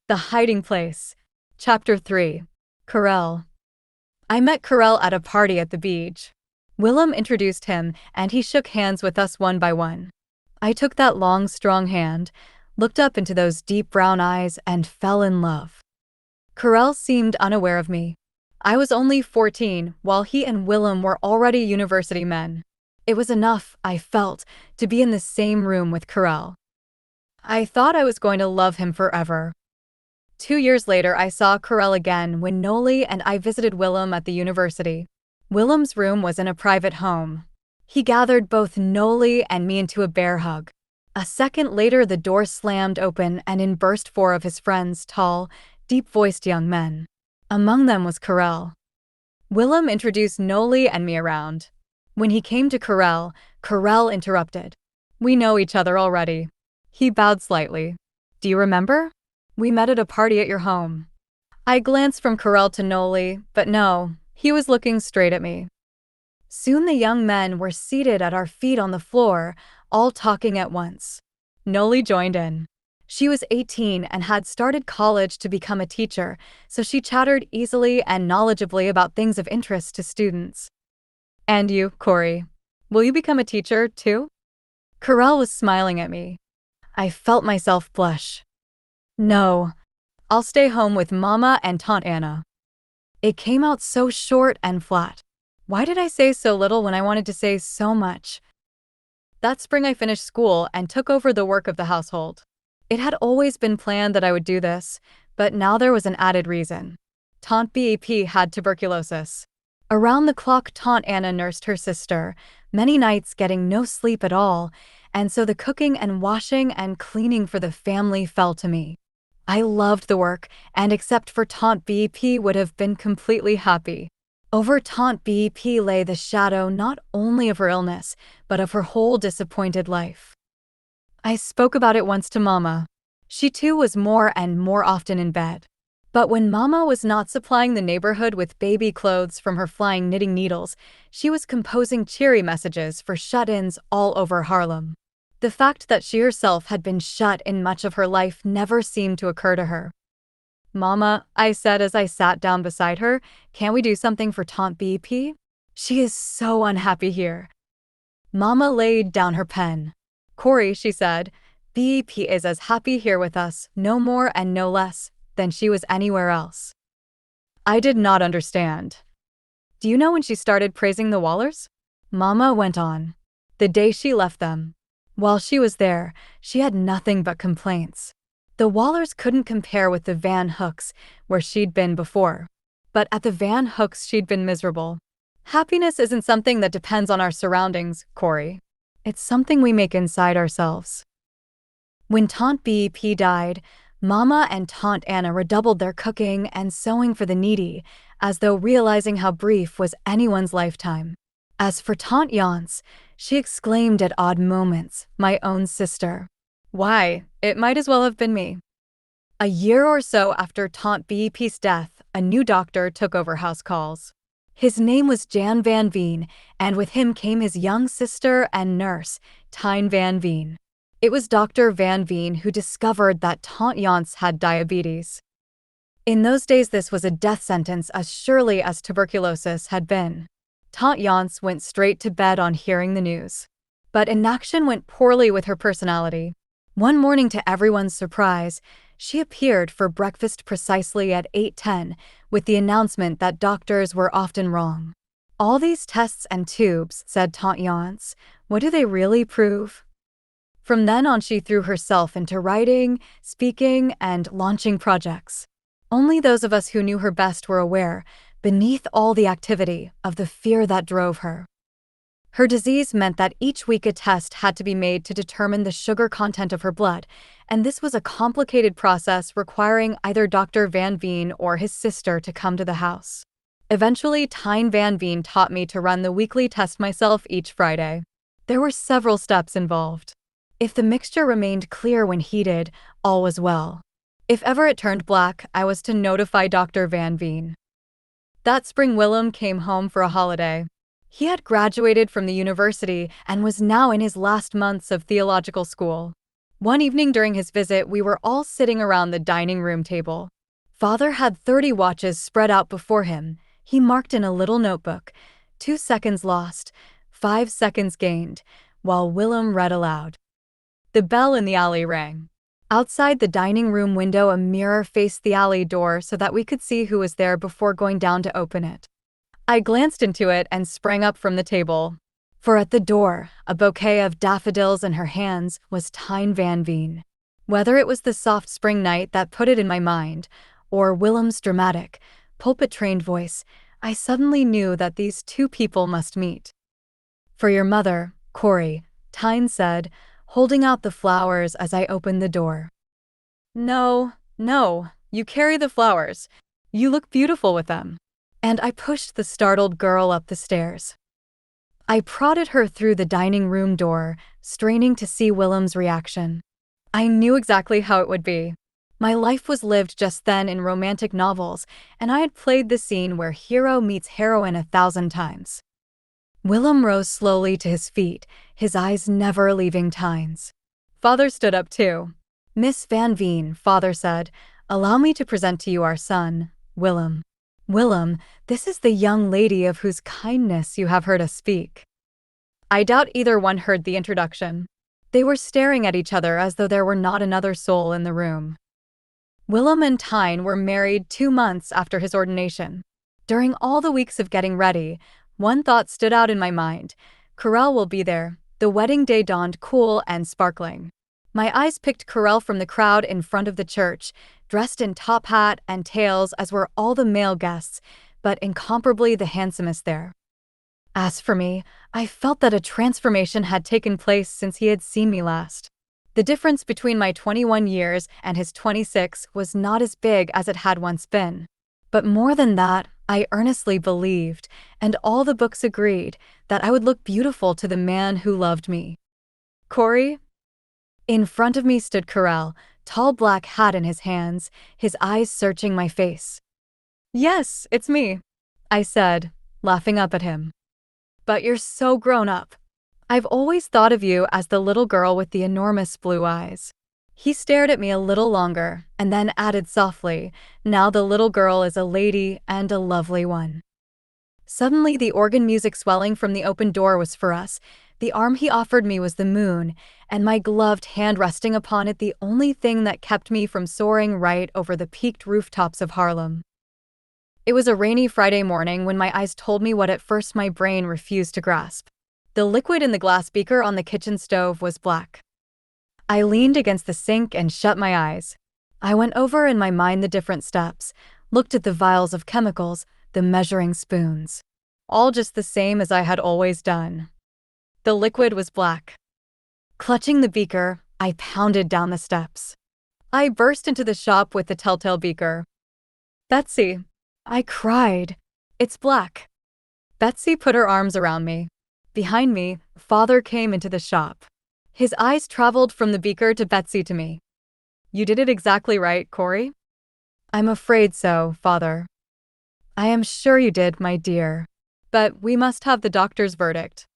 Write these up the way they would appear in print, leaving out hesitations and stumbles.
The Hiding Place. Chapter 3. Karel. I met Karel at a party at the beach. Willam introduced him, and he shook hands with us one by one. I took that long, strong hand, looked up into those deep brown eyes, and fell in love. Karel seemed unaware of me. I was only 14, while he and Willam were already university men. It was enough, I felt, to be in the same room with Karel. I thought I was going to love him forever. 2 years later, I saw Karel again when Noli and I visited Willam at the university. Willam's room was in a private home. He gathered both Noli and me into a bear hug. A second later, the door slammed open and in burst 4 of his friends, tall, deep-voiced young men. Among them was Karel. Willam introduced Noli and me around. When he came to Karel, Karel interrupted. "We know each other already." He bowed slightly. "Do you remember? We met at a party at your home." I glanced from Karel to Noli, but no, he was looking straight at me. Soon the young men were seated at our feet on the floor, all talking at once. Noli joined in. She was 18 and had started college to become a teacher, so she chattered easily and knowledgeably about things of interest to students. "And you, Corrie, will you become a teacher, too?" Karel was smiling at me. I felt myself blush. "No, I'll stay home with Mama and Tante Anna." It came out so short and flat. Why did I say so little when I wanted to say so much? That spring I finished school and took over the work of the household. It had always been planned that I would do this, but now there was an added reason. Tante Bep had tuberculosis. Around the clock, Tante Anna nursed her sister, many nights getting no sleep at all, and so the cooking and washing and cleaning for the family fell to me. I loved the work, and except for Tante Bep would have been completely happy. Over Tante Bep lay the shadow not only of her illness, but of her whole disappointed life. I spoke about it once to Mama. She too was more and more often in bed. But when Mama was not supplying the neighborhood with baby clothes from her flying knitting needles, she was composing cheery messages for shut-ins all over Harlem. The fact that she herself had been shut in much of her life never seemed to occur to her. "Mama," I said as I sat down beside her, "can't we do something for Tante Bep? She is so unhappy here." Mama laid down her pen. "Corrie," she said, "Bep is as happy here with us, no more and no less, than she was anywhere else." I did not understand. "Do you know when she started praising the Wallers?" Mama went on. "The day she left them. While she was there, she had nothing but complaints. The Wallers couldn't compare with the Van Hooks, where she'd been before. But at the Van Hooks she'd been miserable. Happiness isn't something that depends on our surroundings, Corrie. It's something we make inside ourselves." When Tante Bep died, Mama and Tante Anna redoubled their cooking and sewing for the needy, as though realizing how brief was anyone's lifetime. As for Tante Yance, she exclaimed at odd moments, "My own sister." Why, it might as well have been me. A year or so after Tante Bep's death, a new doctor took over house calls. His name was Jan van Veen, and with him came his young sister and nurse, Tine van Veen. It was Dr. van Veen who discovered that Tante Yance had diabetes. In those days, this was a death sentence as surely as tuberculosis had been. Tante Yance went straight to bed on hearing the news. But inaction went poorly with her personality. One morning, to everyone's surprise, she appeared for breakfast precisely at 8:10 with the announcement that doctors were often wrong. "All these tests and tubes," said Tante Yance, "what do they really prove?" From then on, she threw herself into writing, speaking, and launching projects. Only those of us who knew her best were aware, beneath all the activity, of the fear that drove her. Her disease meant that each week a test had to be made to determine the sugar content of her blood, and this was a complicated process requiring either Dr. van Veen or his sister to come to the house. Eventually, Tine van Veen taught me to run the weekly test myself each Friday. There were several steps involved. If the mixture remained clear when heated, all was well. If ever it turned black, I was to notify Dr. van Veen. That spring, Willam came home for a holiday. He had graduated from the university and was now in his last months of theological school. One evening during his visit, we were all sitting around the dining room table. Father had 30 watches spread out before him. He marked in a little notebook, 2 seconds lost, 5 seconds gained, while Willam read aloud. The bell in the alley rang. Outside the dining room window, a mirror faced the alley door so that we could see who was there before going down to open it. I glanced into it and sprang up from the table. For at the door, a bouquet of daffodils in her hands, was Tine Van Veen. Whether it was the soft spring night that put it in my mind, or Willam's dramatic, pulpit-trained voice, I suddenly knew that these two people must meet. "For your mother, Corrie," Tine said, holding out the flowers as I opened the door. No, you carry the flowers. You look beautiful with them." And I pushed the startled girl up the stairs. I prodded her through the dining room door, straining to see Willam's reaction. I knew exactly how it would be. My life was lived just then in romantic novels, and I had played the scene where hero meets heroine 1,000 times. Willam rose slowly to his feet, his eyes never leaving Tine's. Father stood up too. "Miss Van Veen," Father said, "allow me to present to you our son, Willam. Willam, this is the young lady of whose kindness you have heard us speak." I doubt either one heard the introduction. They were staring at each other as though there were not another soul in the room. Willam and Tine were married 2 months after his ordination. During all the weeks of getting ready, one thought stood out in my mind. Karel will be there. The wedding day dawned cool and sparkling. My eyes picked Karel from the crowd in front of the church, dressed in top hat and tails as were all the male guests, but incomparably the handsomest there. As for me, I felt that a transformation had taken place since he had seen me last. The difference between my 21 years and his 26 was not as big as it had once been. But more than that, I earnestly believed, and all the books agreed, that I would look beautiful to the man who loved me. "Corrie?" In front of me stood Karel, tall black hat in his hands, his eyes searching my face. "Yes, it's me," I said, laughing up at him. "But you're so grown up. I've always thought of you as the little girl with the enormous blue eyes." He stared at me a little longer, and then added softly, "Now the little girl is a lady and a lovely one." Suddenly the organ music swelling from the open door was for us. The arm he offered me was the moon, and my gloved hand resting upon it the only thing that kept me from soaring right over the peaked rooftops of Haarlem. It was a rainy Friday morning when my eyes told me what at first my brain refused to grasp. The liquid in the glass beaker on the kitchen stove was black. I leaned against the sink and shut my eyes. I went over in my mind the different steps, looked at the vials of chemicals, the measuring spoons. All just the same as I had always done. The liquid was black. Clutching the beaker, I pounded down the steps. I burst into the shop with the telltale beaker. "Betsy!" I cried. "It's black." Betsy put her arms around me. Behind me, Father came into the shop. His eyes traveled from the beaker to Betsy to me. "You did it exactly right, Corrie?" "I'm afraid so, Father." "I am sure you did, my dear. But we must have the doctor's verdict."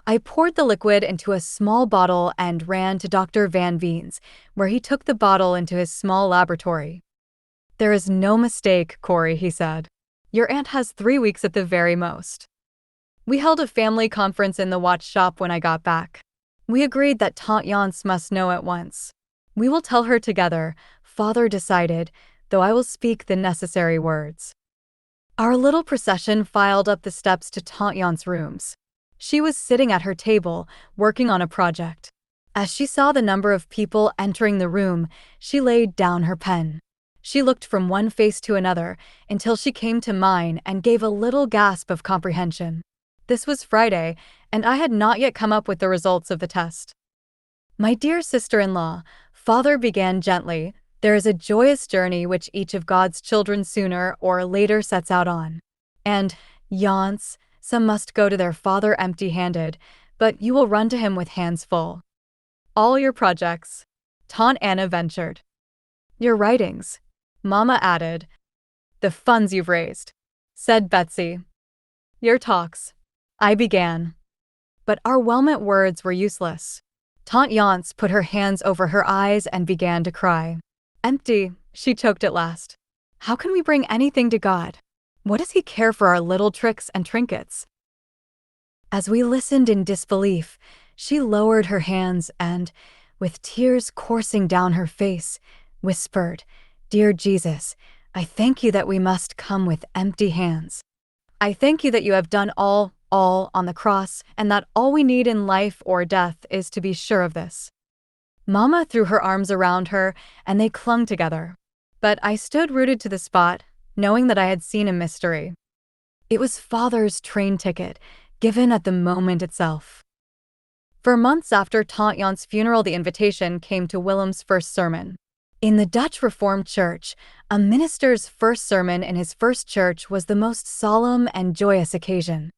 I poured the liquid into a small bottle and ran to Dr. Van Veen's, where he took the bottle into his small laboratory. "There is no mistake, Corrie," he said. "Your aunt has 3 weeks at the very most." We held a family conference in the watch shop when I got back. We agreed that Tante Yance must know at once. "We will tell her together," Father decided, "though I will speak the necessary words." Our little procession filed up the steps to Tante Yance's rooms. She was sitting at her table, working on a project. As she saw the number of people entering the room, she laid down her pen. She looked from one face to another until she came to mine and gave a little gasp of comprehension. This was Friday, and I had not yet come up with the results of the test. "My dear sister-in-law," Father began gently, "there is a joyous journey which each of God's children sooner or later sets out on. And, Yance, some must go to their father empty-handed, but you will run to him with hands full." "All your projects," Tante Anna ventured. "Your writings," Mama added. "The funds you've raised," said Betsy. "Your talks," I began. But our well-meant words were useless. Tante Yance put her hands over her eyes and began to cry. Empty, she choked at last. How can we bring anything to God? What does he care for our little tricks and trinkets? As we listened in disbelief, she lowered her hands and, with tears coursing down her face, whispered, Dear Jesus, I thank you that we must come with empty hands. I thank you that you have done all on the cross, and that all we need in life or death is to be sure of this. Mama threw her arms around her, and they clung together. But I stood rooted to the spot, knowing that I had seen a mystery. It was Father's train ticket, given at the moment itself. For months after Tante Jan's funeral, the invitation came to Willam's first sermon. In the Dutch Reformed Church, a minister's first sermon in his first church was the most solemn and joyous occasion.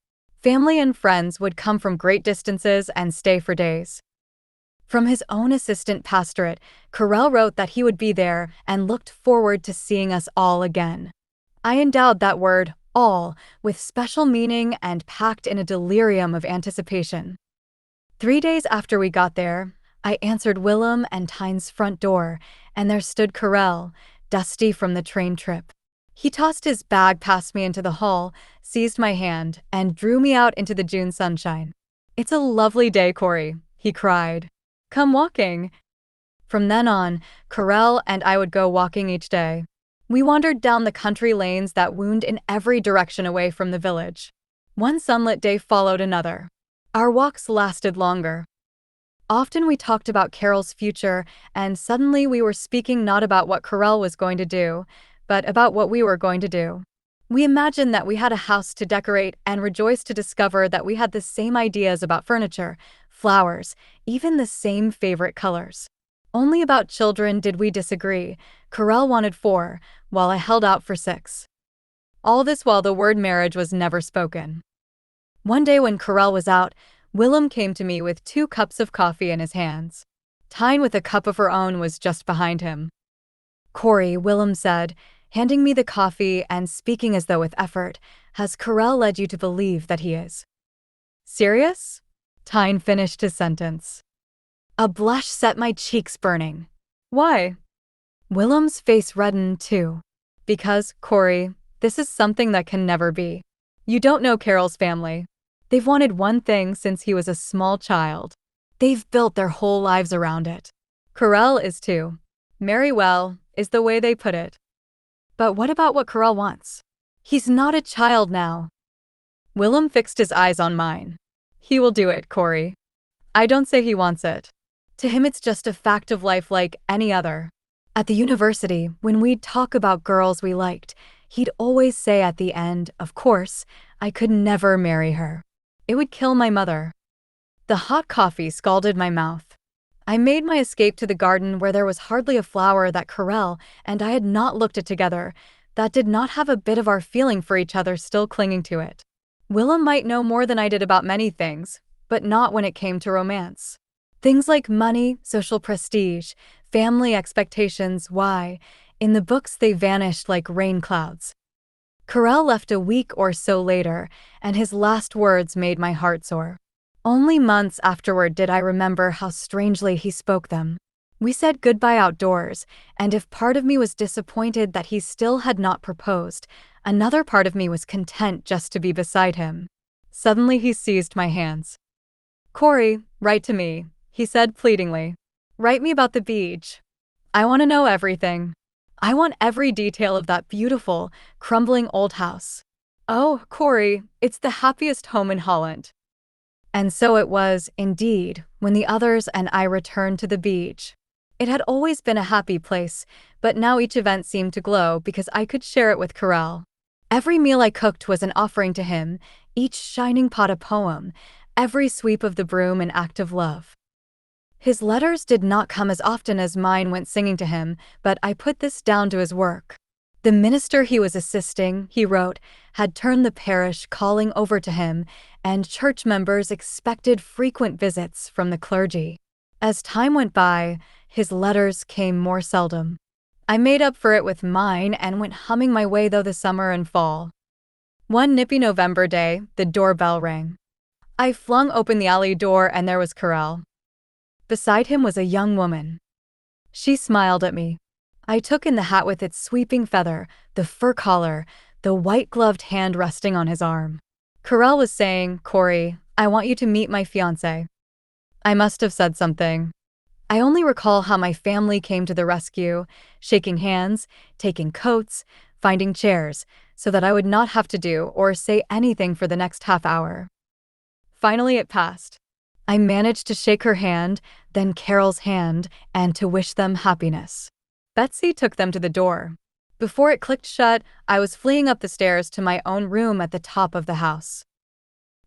Family and friends would come from great distances and stay for days. From his own assistant pastorate, Karel wrote that he would be there and looked forward to seeing us all again. I endowed that word, all, with special meaning and packed in a delirium of anticipation. 3 days after we got there, I answered Willam and Tyne's front door, and there stood Karel, dusty from the train trip. He tossed his bag past me into the hall, seized my hand, and drew me out into the June sunshine. It's a lovely day, Corrie, he cried. Come walking. From then on, Karel and I would go walking each day. We wandered down the country lanes that wound in every direction away from the village. One sunlit day followed another. Our walks lasted longer. Often we talked about Karel's future, and suddenly we were speaking not about what Karel was going to do, but about what we were going to do. We imagined that we had a house to decorate and rejoiced to discover that we had the same ideas about furniture, flowers, even the same favorite colors. Only about children did we disagree. Karel wanted 4, while I held out for 6. All this while the word marriage was never spoken. One day when Karel was out, Willam came to me with 2 cups of coffee in his hands. Tyne, with a cup of her own, was just behind him. Corrie, Willam said, handing me the coffee and speaking as though with effort, has Karel led you to believe that he is serious? Tyne finished his sentence. A blush set my cheeks burning. Why? Willam's face reddened too. Because, Corrie, this is something that can never be. You don't know Karel's family. They've wanted one thing since he was a small child. They've built their whole lives around it. Karel is too. Marry well, is the way they put it. But what about what Karel wants? He's not a child now. Willam fixed his eyes on mine. He will do it, Corrie. I don't say he wants it. To him it's just a fact of life like any other. At the university, when we'd talk about girls we liked, he'd always say at the end, of course, I could never marry her. It would kill my mother. The hot coffee scalded my mouth. I made my escape to the garden where there was hardly a flower that Karel and I had not looked at together that did not have a bit of our feeling for each other still clinging to it. Willam might know more than I did about many things, but not when it came to romance. Things like money, social prestige, family expectations, why, in the books they vanished like rain clouds. Karel left a week or so later, and his last words made my heart sore. Only months afterward did I remember how strangely he spoke them. We said goodbye outdoors, and if part of me was disappointed that he still had not proposed, another part of me was content just to be beside him. Suddenly he seized my hands. Corrie, write to me, he said pleadingly. Write me about the beach. I want to know everything. I want every detail of that beautiful, crumbling old house. Oh, Corrie, it's the happiest home in Holland. And so it was, indeed, when the others and I returned to the beach. It had always been a happy place, but now each event seemed to glow because I could share it with Karel. Every meal I cooked was an offering to him, each shining pot a poem, every sweep of the broom an act of love. His letters did not come as often as mine went singing to him, but I put this down to his work. The minister he was assisting, he wrote, had turned the parish calling over to him, and church members expected frequent visits from the clergy. As time went by, his letters came more seldom. I made up for it with mine and went humming my way through the summer and fall. One nippy November day, the doorbell rang. I flung open the alley door and there was Karel. Beside him was a young woman. She smiled at me. I took in the hat with its sweeping feather, the fur collar, the white-gloved hand resting on his arm. Karel was saying, "Corrie, I want you to meet my fiancé." I must have said something. I only recall how my family came to the rescue, shaking hands, taking coats, finding chairs, so that I would not have to do or say anything for the next half hour. Finally it passed. I managed to shake her hand, then Carol's hand, and to wish them happiness. Betsy took them to the door. Before it clicked shut, I was fleeing up the stairs to my own room at the top of the house.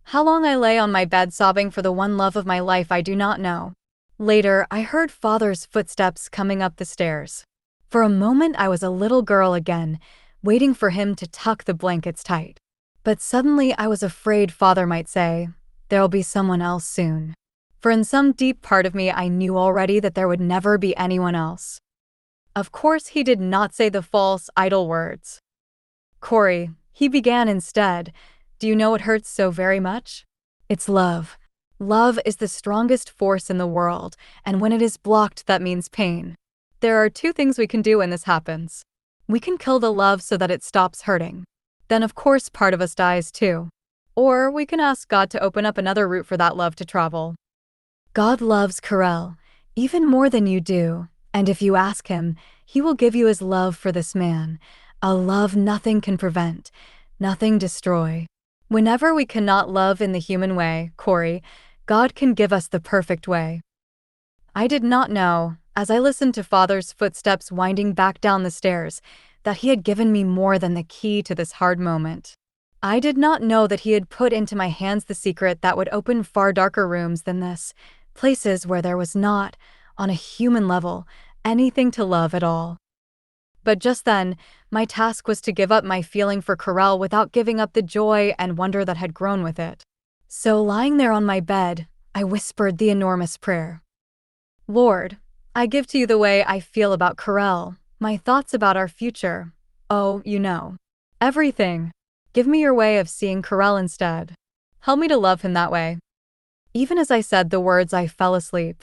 How long I lay on my bed sobbing for the one love of my life I do not know. Later, I heard Father's footsteps coming up the stairs. For a moment I was a little girl again, waiting for him to tuck the blankets tight. But suddenly I was afraid Father might say, "There'll be someone else soon." For in some deep part of me I knew already that there would never be anyone else. Of course he did not say the false, idle words. "Corrie," he began instead, "do you know what hurts so very much? It's love. Love is the strongest force in the world, and when it is blocked, that means pain. There are two things we can do when this happens. We can kill the love so that it stops hurting. Then of course part of us dies too. Or we can ask God to open up another route for that love to travel. God loves Karel, even more than you do, and if you ask him, he will give you his love for this man, a love nothing can prevent, nothing destroy. Whenever we cannot love in the human way, Corrie, God can give us the perfect way." I did not know, as I listened to Father's footsteps winding back down the stairs, that he had given me more than the key to this hard moment. I did not know that he had put into my hands the secret that would open far darker rooms than this, places where there was not, on a human level, anything to love at all. But just then, my task was to give up my feeling for Karel without giving up the joy and wonder that had grown with it. So lying there on my bed, I whispered the enormous prayer. "Lord, I give to you the way I feel about Karel, my thoughts about our future. Oh, you know. Everything. Give me your way of seeing Karel instead. Help me to love him that way." Even as I said the words I fell asleep.